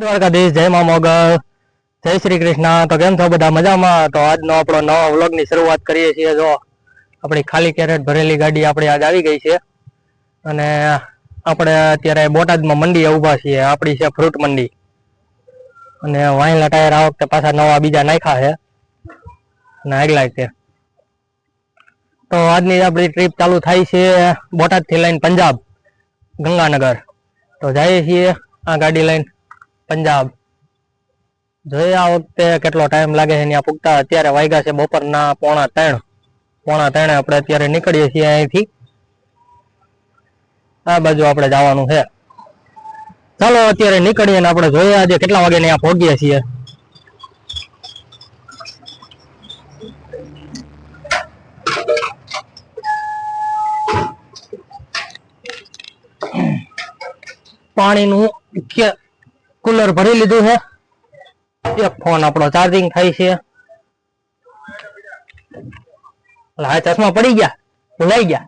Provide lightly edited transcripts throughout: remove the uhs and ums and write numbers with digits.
દ્વારકાધીશ, જય મા મોગલ, જય શ્રી કૃષ્ણ। તો કેમ છો બધા મજામાં? તો આજનો આપણો નવા વ્લોગની શરૂઆત કરીએ છીએ। જો આપણી ખાલી કેરેટ ભરેલી ગાડી આપણી આજ આવી ગઈ છે અને આપણે અત્યારે બોટાદમાં મંડીએ ઊભા છીએ। આપણી છે ફ્રૂટ મંડી અને વાઈનના ટાયર આ વખતે પાછા નવા બીજા નાખ્યા છે અને આગલા છે। તો આજની આપણી ટ્રીપ ચાલુ થાય છે બોટાદથી લઈને પંજાબ ગંગાનગર। તો જઈએ છીએ આ ગાડી લઈને પંજાબ। જોઈએ આ વખતે કેટલો ટાઈમ લાગે છે ત્યાં પૂગતા। અત્યારે વાગ્યા છે બપોરના 2:45 આપણે અત્યારે નીકળીએ છીએ અહીંથી। આ બાજુ આપણે જવાનું છે। ચાલો અત્યારે નીકળીએ ને આપણે જોઈએ આજે કેટલા વાગે ત્યાં પહોંચીએ છીએ। પાણીનું કુલર ભરી લીધું છે। એક ફોન આપણો ચાર્જિંગ થાય છે। હા, ચશ્મા પડી ગયા, ભૂલાઈ ગયા।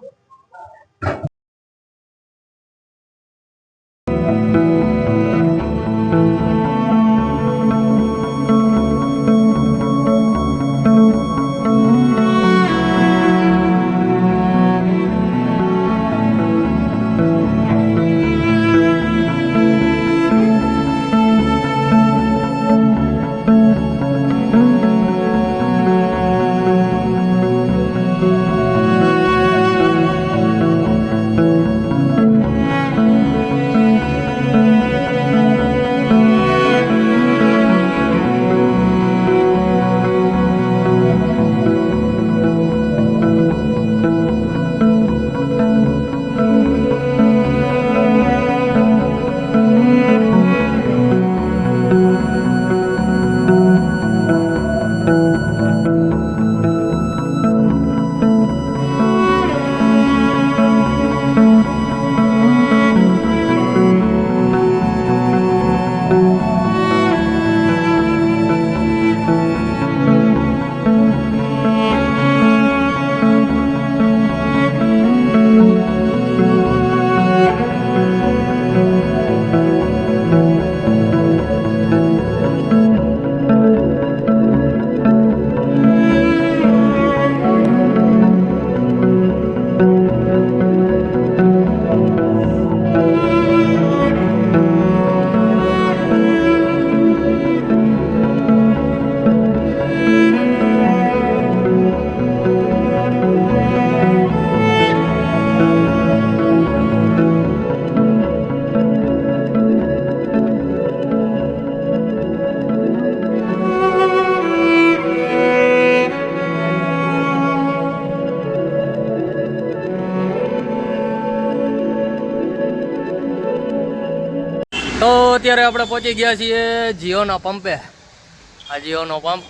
તો અત્યારે આપણે પહોંચી ગયા છીએ જીઓના પંપે। આ જીઓનો પંપ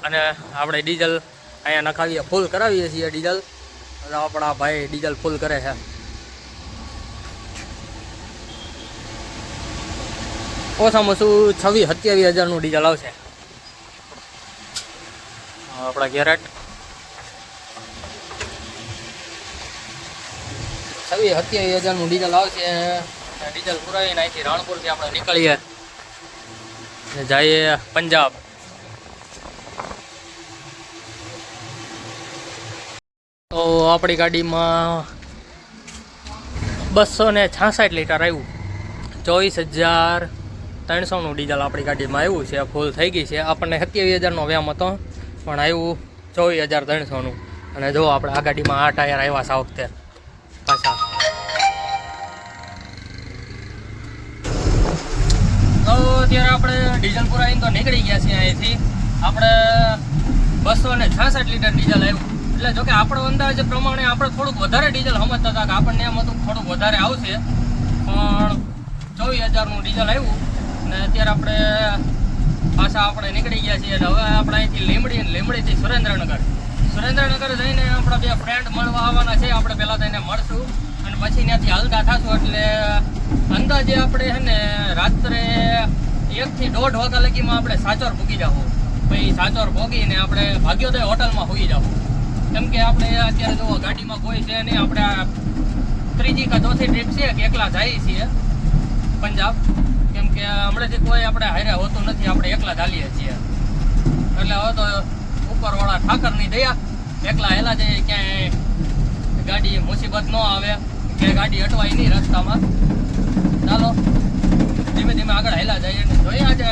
અને આપણે ડીઝલ અહીંયા નખાવીએ, ફૂલ કરાવીએ છીએ ડીઝલ। આપણા ભાઈ ડીઝલ ફૂલ કરે છે। ઓછામાં ઓછું 26-27 હજારનું ડીઝલ આવશે। આપણા ગેરેટ 26-27 હજારનું ડીઝલ આવશે। ડીઝલ પુરાવીને અહીંથી રાણપુરથી આપણે નીકળીએ જઈએ પંજાબ। તો આપણી ગાડીમાં 266 લીટર આવ્યું। 24,300નું ડીઝલ આપણી ગાડીમાં આવ્યું છે। ફૂલ થઈ ગઈ છે। આપણને 27,000નો વ્યામ હતો પણ આવ્યું 24,300નું। અને જો આપણે આ ગાડીમાં આ ટાયર આવ્યા છે આ વખતે પાછા। તો અત્યારે આપણે ડીઝલ પુરાવીને તો નીકળી ગયા છીએ અહીંથી। આપણે 266 લીટર ડીઝલ આવ્યું। એટલે જોકે આપણો અંદાજ પ્રમાણે આપણે થોડુંક વધારે ડીઝલ સમજતા હતા કે આપણને એમ હતું થોડુંક વધારે આવશે, પણ 24,000નું ડીઝલ આવ્યું। અને અત્યારે આપણે પાછા આપણે નીકળી ગયા છીએ। એટલે હવે આપણે અહીંથી લીંબડીથી સુરેન્દ્રનગર જઈને આપણા બે ફ્રેન્ડ મળવા આવવાના છે। આપણે પહેલાં તો એને મળશું અને પછી ત્યાંથી હાલતા થશું। એટલે અંદાજે આપણે છે ને રાત્રે 1 થી 1.5 વાગ્યા લગીમાં આપણે સાચોર પૂગી જવું। પછી સાચોર ભોગીને આપણે ભાગ્યોદય હોટલમાં હોઈ જવું। કેમ કે આપણે અત્યારે જો ગાડીમાં કોઈ છે નહીં। આપણે આ 3જી કે 4થી ટ્રીપ છે કે એકલા જઈએ છીએ પંજાબ। કેમ કે હમણાંથી કોઈ આપણે હારે હોતું નથી, આપણે એકલા ચાલીએ છીએ. એટલે હવે તો ઉપરવાળા ઠાકરની દયા, એકલા હેલા જઈએ, ક્યાંય ગાડી મુસીબત ન આવે કે ગાડી અટવાય નહીં રસ્તામાં. ચાલો ધીમે ધીમે આગળ હેલા જઈએ. જોઈએ આજે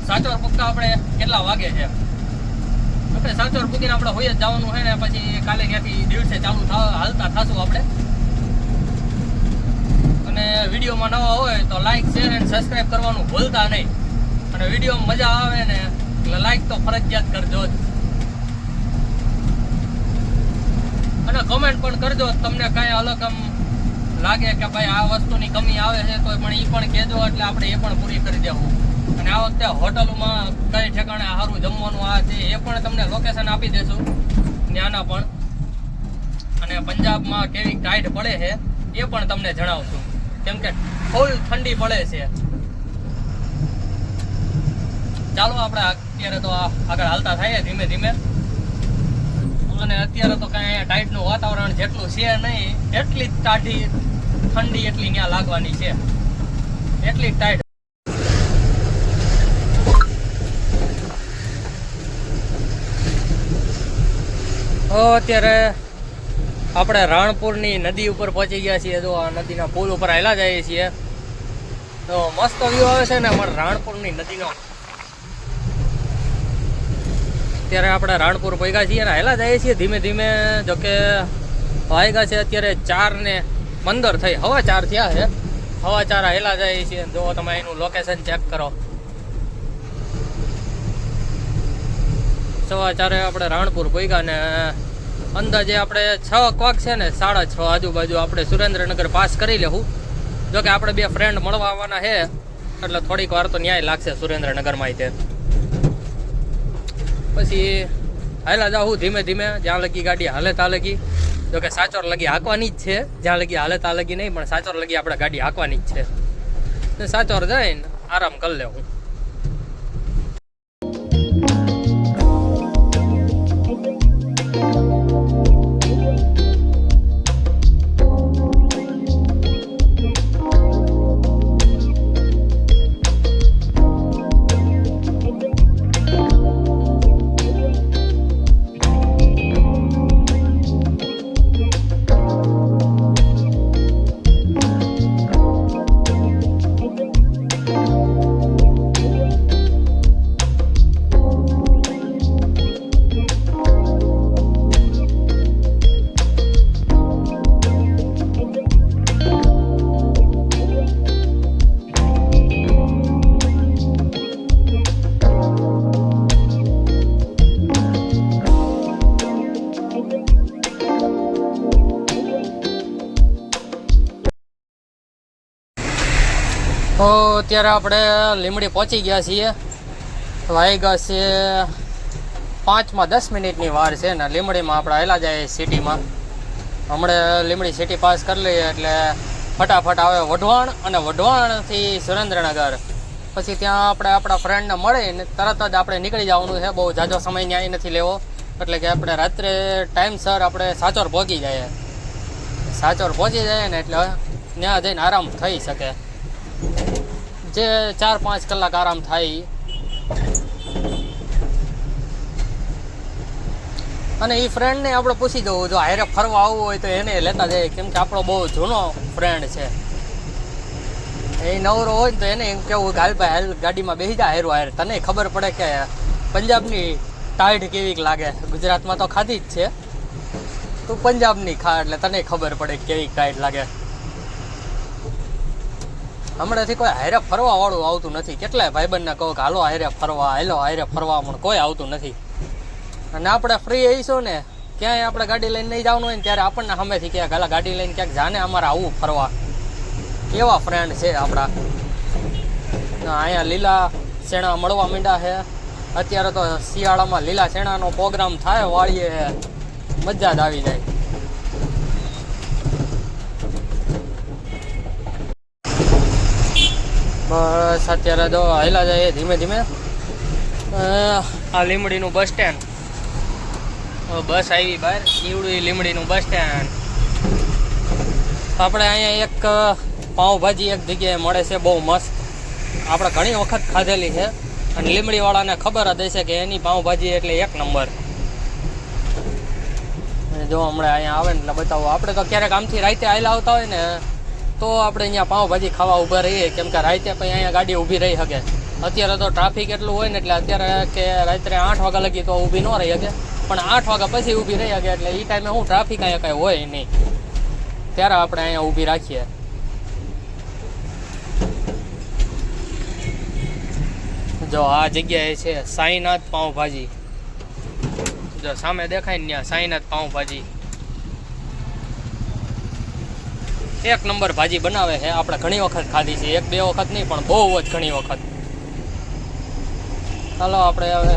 સાચોર પૂગતા આપણે કેટલા વાગે છે. આપણે સાચોર પૂગીને આપણે હોય જ જવાનું હોય ને, પછી કાલે ત્યાંથી દિવસે ચાલુ હાલતા થશું આપણે. અને વિડીયોમાં નવા હોય તો લાઈક શેર અને સબસ્ક્રાઈબ કરવાનું ભૂલતા નહીં. અને વિડીયોમાં મજા આવે ને એટલે લાઈક તો ફરજિયાત કરજો જ. અને કમેન્ટ પણ કરજો, તમને કાંઈ અલગ આમ લાગે કે ભાઈ આ વસ્તુની કમી આવે છે તો પણ એ પણ કહેજો, એટલે આપણે એ પણ પૂરી કરી દેવું. અને આ વખતે હોટલોમાં કઈ ઠેકાણે સારું જમવાનું આ છે એ પણ તમને લોકેશન આપી દેશું ત્યાંના પણ. અને પંજાબમાં કેવી ટાઈટ પડે છે એ પણ તમને જણાવશું, કેમ કે ફૂલ ઠંડી પડે છે. ચાલો આપણે અત્યારે તો આગળ હાલતા થાય ધીમે ધીમે. અને અત્યારે તો કાંઈ અહીંયા ટાઈટનું વાતાવરણ જેટલું છે નહીં, એટલી જ ટાઢી ઠંડી એટલી ત્યાં લાગવાની છે, એટલી જ ટાઈટ. અત્યારે આપણે રાણપુરની નદી ઉપર પહોંચી ગયા છીએ. જો આ નદીના પુલ ઉપર આવેલા જઈએ છીએ તો મસ્ત વ્યૂ આવે છે ને અમારે રાણપુરની નદીનો. અત્યારે આપણે રાણપુર પહોંચ્યા છીએ અને હેલા જઈએ છીએ ધીમે ધીમે. જોકે વાગ્યા છે અત્યારે 4:15 થઈ, 4:15 થયા છે. 4:15 હેલા જઈએ છીએ. જો તમે એનું લોકેશન ચેક કરો. 4:15 આપણે રાણપુર પહોંચ્યા ને અંદાજે આપણે 6 વાગશે ને 6:30 આજુબાજુ આપણે સુરેન્દ્રનગર પાસ કરી લેવું. જોકે આપણે 2 ફ્રેન્ડ મળવા આવવાના છે એટલે થોડીક વાર તો ન્યાય લાગશે સુરેન્દ્રનગરમાં. તે પછી હાલા જાઉં ધીમે ધીમે, જ્યાં લગી ગાડી હાલે ત્યાં લગી. જોકે સાચોર લગી હાંકવાની જ છે, જ્યાં લગી હાલે ત્યાં લગી નહીં, પણ સાચોર લગી આપણે ગાડી હાંકવાની જ છે. સાચોર જઈને આરામ કરી લેવું. તો અત્યારે આપણે લીમડી પહોંચી ગયા છીએ. વાગ્યા છે 5:10 મિનિટની વાર છે ને લીમડીમાં આપણે આવેલા જાય સિટીમાં. હમણાં લીમડી સિટી પાસ કરી લઈએ એટલે ફટાફટ આવે વઢવાણ, અને વઢવાણથી સુરેન્દ્રનગર. પછી ત્યાં આપણે આપણા ફ્રેન્ડને મળીને તરત જ આપણે નીકળી જવાનું છે. બહુ ઝાઝો સમય ન્યાય નથી લેવો, એટલે કે આપણે રાત્રે ટાઈમસર આપણે સાચોર પહોંચી જઈએ. સાચોર પહોંચી જાય ને એટલે ત્યાં જઈને આરામ થઈ શકે, જે 4-5 કલાક આરામ થાય. અને એ ફ્રેન્ડને આપણે પૂછી દઉં, જો હારે ફરવા આવવું હોય તો એને લેતા જાય, કેમ કે આપણો બહુ જૂનો ફ્રેન્ડ છે. એ નવરો હોય ને તો એને એમ કેવું હાલ ભાઈ હાલ ગાડીમાં બેસી જા હારું હારે, તને ખબર પડે કે પંજાબની ટાઈટ કેવી લાગે. ગુજરાતમાં તો ખાધી જ છે, તું પંજાબની ખા એટલે તને ખબર પડે કેવી ટાઈટ લાગે. હમણાંથી કોઈ હારે ફરવા વાળું આવતું નથી. કેટલાય ભાઈબંધને કહો કે હાલો હારે ફરવા પણ કોઈ આવતું નથી. અને આપણે ફ્રી આવીશું ને, ક્યાંય આપણે ગાડી લઈને નહીં જવાનું હોય ને ત્યારે આપણને સામેથી ક્યાંક હાલા ગાડી લઈને ક્યાંક જાને અમારે આવું ફરવા. એવા ફ્રેન્ડ છે આપણા. અહીંયા લીલા શેણા મળવા માંડ્યા છે. અત્યારે તો શિયાળામાં લીલા શેણાનો પ્રોગ્રામ થાય વાળીએ, મજા જ આવી જાય. બસ અત્યારે તો હાલ્યા જાય ધીમે ધીમે. આ લીમડીનું બસ સ્ટેન્ડ, બસ આવી બહાર ઈવડું લીમડીનું બસ સ્ટેન્ડ. આપણે અહીંયા એક પાઉંભાજી એક જગ્યાએ મળે છે બહુ મસ્ત. આપણે ઘણી વખત ખાધેલી છે અને લીમડીવાળાને ખબર જ હશે કે એની પાઉંભાજી એટલે એક નંબર. જો હમણાં અહીંયા આવે ને એટલે બતાવો. આપણે તો ક્યારેક આમથી રાતે આવેલા આવતા હોય ને તો આપણે અહીંયા પાઉંભાજી ખાવા ઊભા રહીએ, કેમ કે રાતે પછી અહીંયા ગાડી ઊભી રહી શકે. અત્યારે તો ટ્રાફિક એટલું હોય ને એટલે અત્યારે કે રાત્રે 8 વાગ્યા લગી તો ઊભી ન રહી શકે, પણ 8 વાગ્યા પછી ઊભી રહી શકે. એટલે એ ટાઈમે હું ટ્રાફિક અહીંયા કાંઈ હોય નહીં, ત્યારે આપણે અહીંયા ઊભી રાખીએ. જો આ જગ્યાએ છે સાંઈનાથ પાઉંભાજી. જો સામે દેખાય ને ત્યાં સાંઈનાથ પાઉંભાજી એક નંબર ભાજી બનાવે છે. આપણે ઘણી વખત ખાધી છે, 1-2 વખત નહીં પણ બહુ જ ઘણી વખત. ચાલો આપણે હવે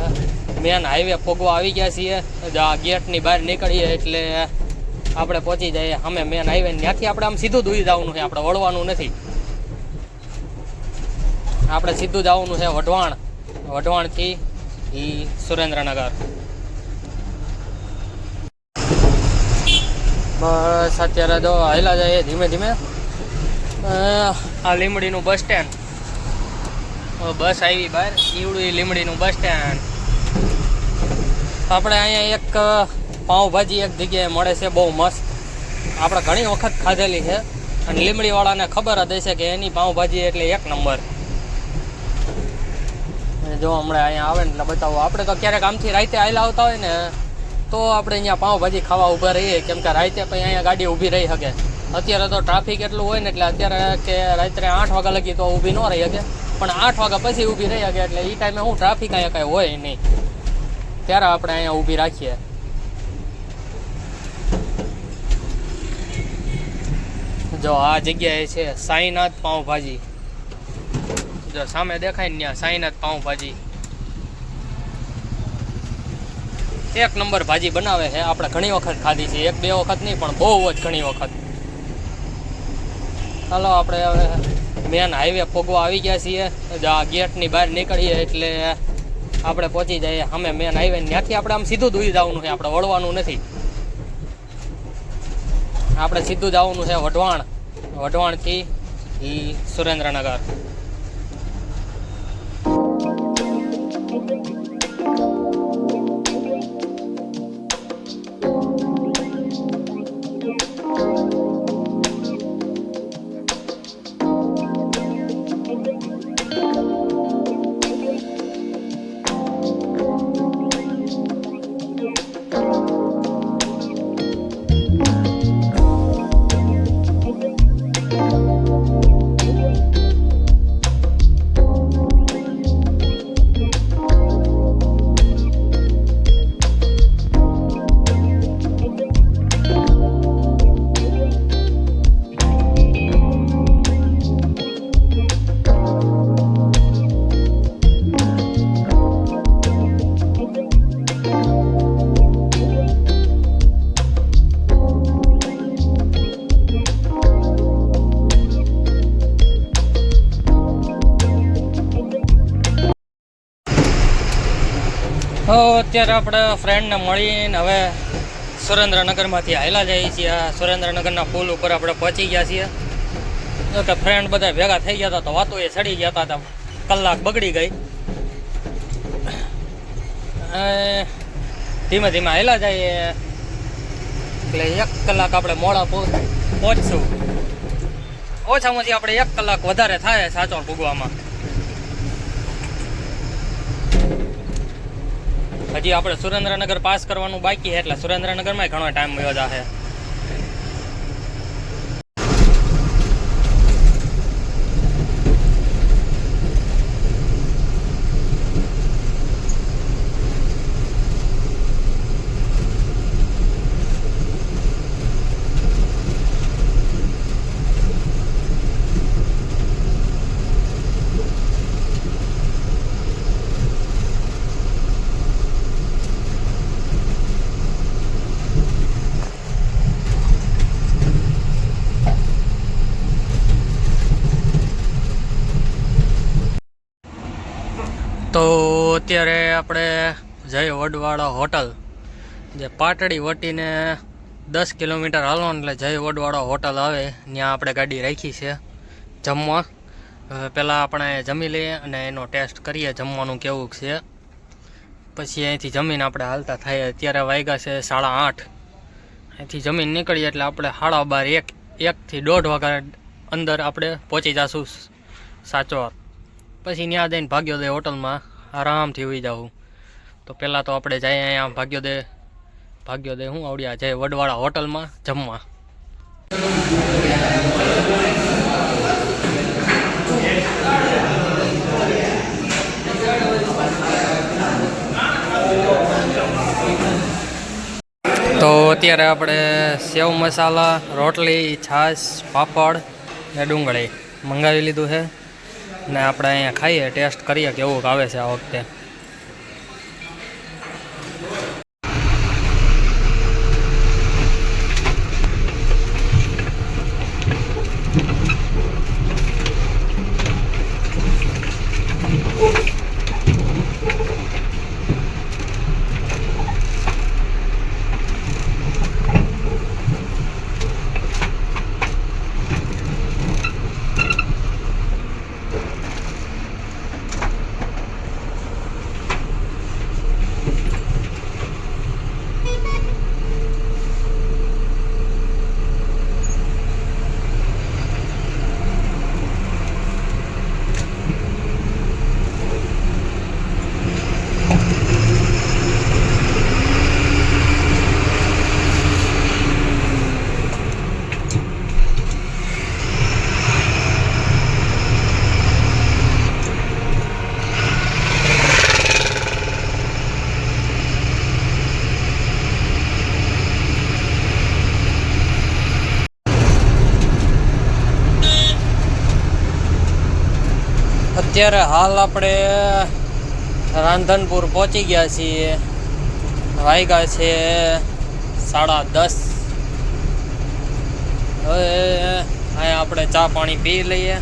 મેન હાઈવે પોગવા આવી ગયા છીએ. આ ગેટની બહાર નીકળીએ એટલે આપણે પહોંચી જઈએ અમે મેન હાઈવે. ત્યાંથી આપણે આમ સીધું દૂઈ જવાનું છે, આપણે વળવાનું નથી. આપણે સીધું જવાનું છે વઢવાણ. વઢવાણથી સુરેન્દ્રનગર. બસ અત્યારે જો હાલ્યા જઈએ ધીમે ધીમે. આ લીમડીનું બસ સ્ટેન્ડ, બસ આવી બહાર ઈવડું લીમડીનું બસ સ્ટેન્ડ. આપણે અહીંયા એક પાઉંભાજી એક જગ્યાએ મળે છે બહુ મસ્ત. આપણે ઘણી વખત ખાધેલી છે અને લીમડીવાળાને ખબર જ હશે કે એની પાઉંભાજી એટલે એક નંબર. જો હમણાં અહીંયા આવે ને એટલે બતાવો. આપણે તો ક્યારેક આમથી રાતે આવેલા આવતા હોય ને તો આપણે અહીંયા પાઉંભાજી ખાવા ઊભા રહીએ, કેમ કે રાતે પછી અહીંયા ગાડી ઊભી રહી શકે. અત્યારે તો ટ્રાફિક એટલું હોય ને એટલે અત્યારે કે રાત્રે 8 વાગ્યા લગી તો ઊભી ન રહી શકે, પણ 8 વાગ્યા પછી ઊભી રહી શકે. એટલે એ ટાઈમે હું ટ્રાફિક અહીંયા કાંઈ હોય નહીં, ત્યારે આપણે અહીંયા ઊભી રાખીએ. જો આ જગ્યાએ છે સાંઈનાથ પાઉંભાજી. જો સામે દેખાય ને ત્યાં સાંઈનાથ પાઉંભાજી એક નંબર ભાજી બનાવે છે. આપણે ઘણી વખત ખાધી છે, 1-2 વખત નહીં પણ બહુ જ ઘણી વખત. ચાલો આપણે હવે મેન હાઈવે પોગવા આવી ગયા છીએ. આ ગેટની બહાર નીકળીએ એટલે આપણે પહોંચી જઈએ અમે મેન હાઈવે. ત્યાંથી આપણે આમ સીધું દૂઈ જવાનું છે, આપણે વળવાનું નથી. આપણે સીધું જવાનું છે વઢવાણ. વઢવાણથી સુરેન્દ્રનગર. અત્યારે આપણે ફ્રેન્ડને મળીને હવે સુરેન્દ્રનગરમાંથી હાલ્યા જઈએ છીએ. આ સુરેન્દ્રનગરના પુલ ઉપર આપણે પહોંચી ગયા છીએ. જો કે ફ્રેન્ડ બધા ભેગા થઈ ગયા હતા તો વાતો એ ચડી ગયા હતા, કલાક બગડી ગઈ. ધીમે ધીમે હાલ્યા જઈએ એટલે 1 કલાક આપણે મોડા પહોંચશું. ઓછામાંથી આપણે 1 કલાક વધારે થાય સાચો ભૂગવામાં. હજી આપણે સુરેન્દ્રનગર પાસ કરવાનું બાકી છે, એટલે સુરેન્દ્રનગરમાં ઘણો ટાઈમ વયો જશે. તો અત્યારે આપણે જય વડવાળા હોટલ, જે પાટડી વટીને 10 કિલોમીટર હાલવાનું એટલે જય વડવાળા હોટલ આવે, ત્યાં આપણે ગાડી રાખી છે જમવા. પહેલાં આપણે જમી લઈએ અને એનો ટેસ્ટ કરીએ જમવાનું કેવું છે, પછી અહીંથી જમીન આપણે હાલતા થાય. અત્યારે વાગ્યા છે 8:30. અહીંથી જમીન નીકળીએ એટલે આપણે 12:30 1 થી 1.5 વાગ્યા અંદર આપણે પહોંચી જઈશું સાચોર. પછી ત્યાં જઈને ભાગ્યોદય હોટલમાં આરામથી હોઈ જાઉં. તો પહેલાં તો આપણે જઈએ અહીંયા ભાગ્યોદય હું આવડ્યા જય વડવાળા હોટલમાં જમવા. તો અત્યારે આપણે સેવ મસાલા, રોટલી, છાશ, પાપડ ને ડુંગળી મંગાવી લીધું છે ને આપણે અહીંયા ખાઈએ, ટેસ્ટ કરીએ કેવું આવે છે આ વખતે. અત્યારે હાલ આપણે રાંધનપુર પહોંચી ગયા છીએ. વાગ્યા છે 10:30. હવે અહીંયા આપણે ચા પાણી પી લઈએ.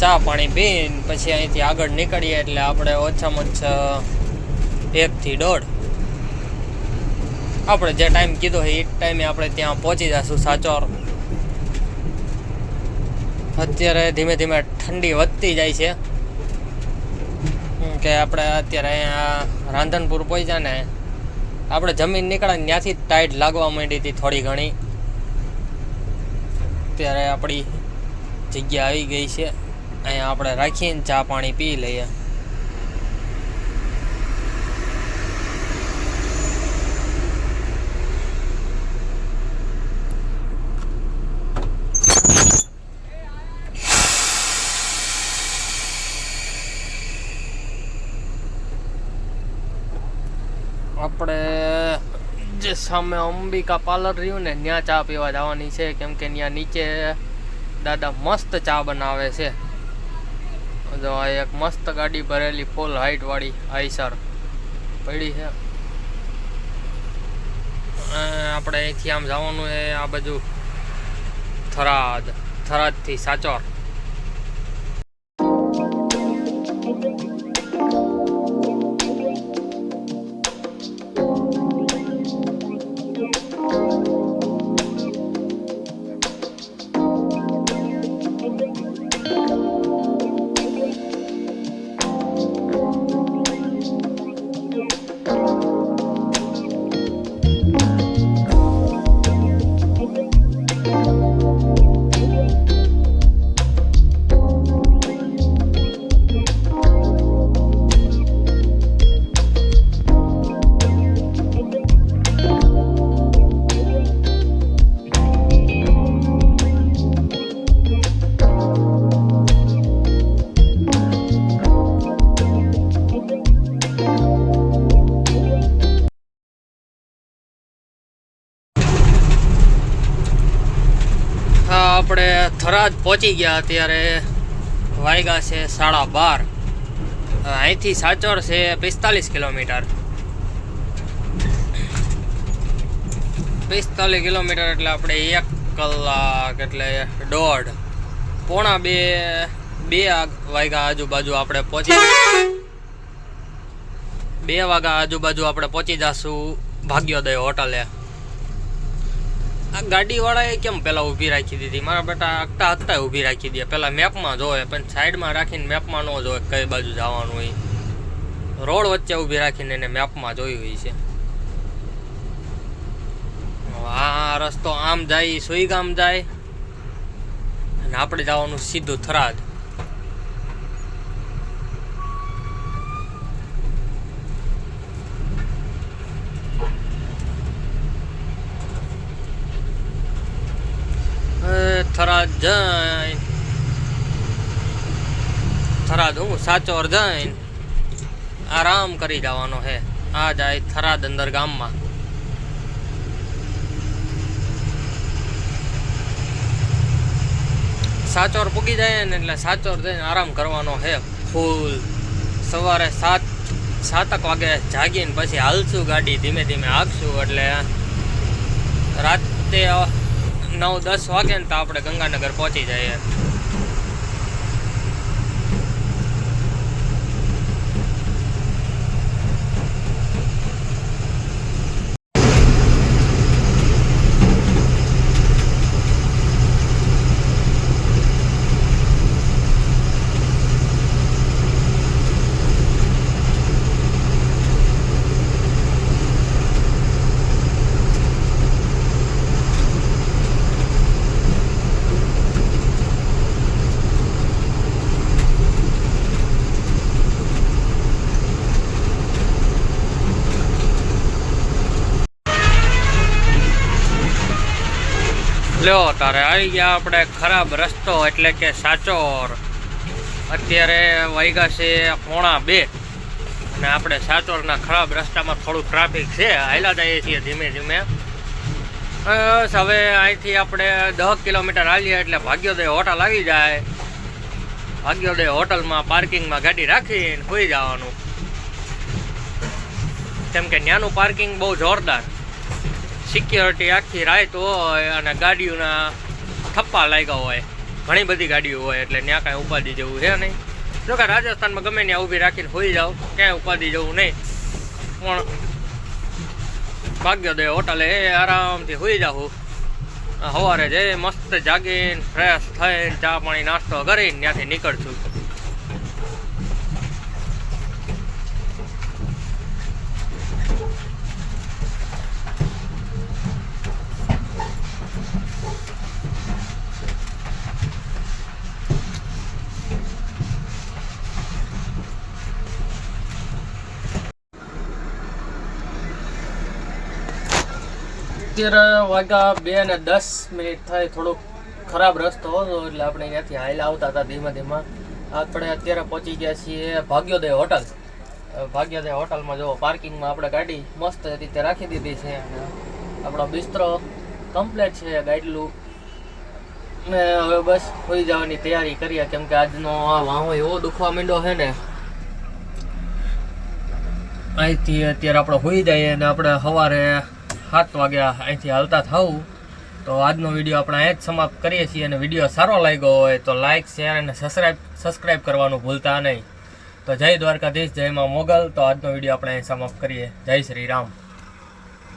ચા પાણી પીને પછી અહીંથી આગળ નીકળીએ એટલે આપણે ઓછામાં ઓછા 1 થી 1.5 આપણે જે ટાઈમ કીધો હોય એ ટાઈમે આપણે ત્યાં પહોંચી જઈશું સાચોર. અત્યારે ધીમે ધીમે ઠંડી વધતી જાય છે કે આપણે અત્યારે અહીંયા રાંધનપુર પહોંચ્યા ને આપણે જમીન નીકળ્યા ત્યાંથી જ ટાઈટ લાગવા માંડી હતી થોડી ઘણી. અત્યારે આપણી જગ્યા આવી ગઈ છે, અહીંયા આપણે રાખીને ચા પાણી પી લઈએ. આપણે જે સામે અંબિકા પાર્લર રહ્યું ને ત્યાં ચા પીવા જવાની છે, કેમ કે ત્યાં નીચે દાદા મસ્ત ચા બનાવે છે. જો આ એક મસ્ત ગાડી ભરેલી ફૂલ હાઈટ વાળી આઈસર પડી છે. આપણે અહીંથી આમ જવાનું છે આ બાજુ થરાદથી સાચોર. આપણે થરાદ પહોંચી ગયા. અત્યારે વાગ્યા છે 12:30. અહીંથી સાચોર છે 45 કિલોમીટર. 45 કિલોમીટર એટલે આપણે 1 કલાક એટલે 1.5 પોણા 2 વાગ્યા આજુબાજુ આપણે પહોંચી 2 વાગ્યા આજુબાજુ આપણે પહોંચી જશું ભાગ્યોદય હોટલે. આ ગાડીવાળાએ કેમ પહેલાં ઊભી રાખી દીધી? મારા બેટા આગતા આગતા ઊભી રાખી દે. પહેલાં મેપમાં જોવે, પણ સાઈડમાં રાખીને મેપમાં ન જોવે કઈ બાજુ જવાનું હોય. રોડ વચ્ચે ઊભી રાખીને એને મેપમાં જોઈ હોય છે. આ રસ્તો આમ જાય, સોઈગામ જાય, અને આપણે જવાનું સીધું થરાદ. થરાદ જઈને થરાદ હું સાચોર જઈને આરામ કરી જવાનો હે. આ જાય થરાદ અંદર ગામમાં. સાચોર પૂગી જાય ને એટલે સાચોર જઈને આરામ કરવાનો હે ફૂલ. સવારે 7 વાગે જાગીને પછી હાલશું ગાડી, ધીમે ધીમે હાંકશું એટલે રાતે 9-10 વાગે ને તો આપણે ગંગાનગર પહોંચી જઈએ. લ્યો તારે આવી ગયા આપણે ખરાબ રસ્તો એટલે કે સાચોર. અત્યારે વાગ્યા છે 1:45 અને આપણે સાચોરના ખરાબ રસ્તામાં થોડું ટ્રાફિક છે. હાલ્યા જઈએ છીએ ધીમે ધીમે. બસ હવે અહીંથી આપણે 10 કિલોમીટર હાલીએ એટલે ભાગ્યોદય હોટલ આવી જાય. ભાગ્યોદય હોટલમાં પાર્કિંગમાં ગાડી રાખીને સુઈ જવાનું. કેમ કે ત્યાંનું પાર્કિંગ બહુ જોરદાર, સિક્યોરિટી આખી રાત હોય અને ગાડીઓના થપ્પા લાગ્યા હોય, ઘણી બધી ગાડીઓ હોય એટલે ત્યાં કાંઈ ઉપાધિ જેવું છે નહીં. જો કે રાજસ્થાનમાં ગમે ત્યાં ઊભી રાખીને હોઈ જાઓ, ક્યાંય ઉપાધિ જેવું નહીં. પણ ભાગ્યોદય હોટલે આરામથી હોઈ જાઉં. સવારે જઈ મસ્ત જાગીને ફ્રેશ થઈને ચા પાણી નાસ્તો કરીને ત્યાંથી નીકળશું. અત્યારે વાગ્યા 2:10 થાય. થોડોક ખરાબ રસ્તો હતો એટલે આપણે ત્યાંથી હાઈલા આવતા હતા ધીમે ધીમે. આપણે અત્યારે પહોંચી ગયા છીએ ભાગ્યોદય હોટલ. ભાગ્યોદય હોટલમાં જો પાર્કિંગમાં આપણે ગાડી મસ્ત રીતે રાખી દીધી છે. આપણો બિસ્તરો કમ્પ્લીટ છે, ગાઈડલું ને હવે બસ હોઈ જવાની તૈયારી કરીએ. કેમ કે આજનો આ વાહો એવો દુખવા માંડ્યો છે ને, અહીંથી અત્યારે આપણે હોઈ જઈએ અને આપણે સવારે 7 વાગ્યા અહીંથી હાલતા થવું. તો આજનો વિડીયો આપણે અહીં જ સમાપ્ત કરીએ છીએ. અને વિડીયો સારો લાગ્યો હોય તો લાઇક, શેર અને સબસ્ક્રાઈબ કરવાનું ભૂલતા નહીં. તો જય દ્વારકાધીશ, જય માં મોગલ. તો આજનો વિડીયો આપણે અહીં સમાપ્ત કરીએ. જય શ્રી રામ.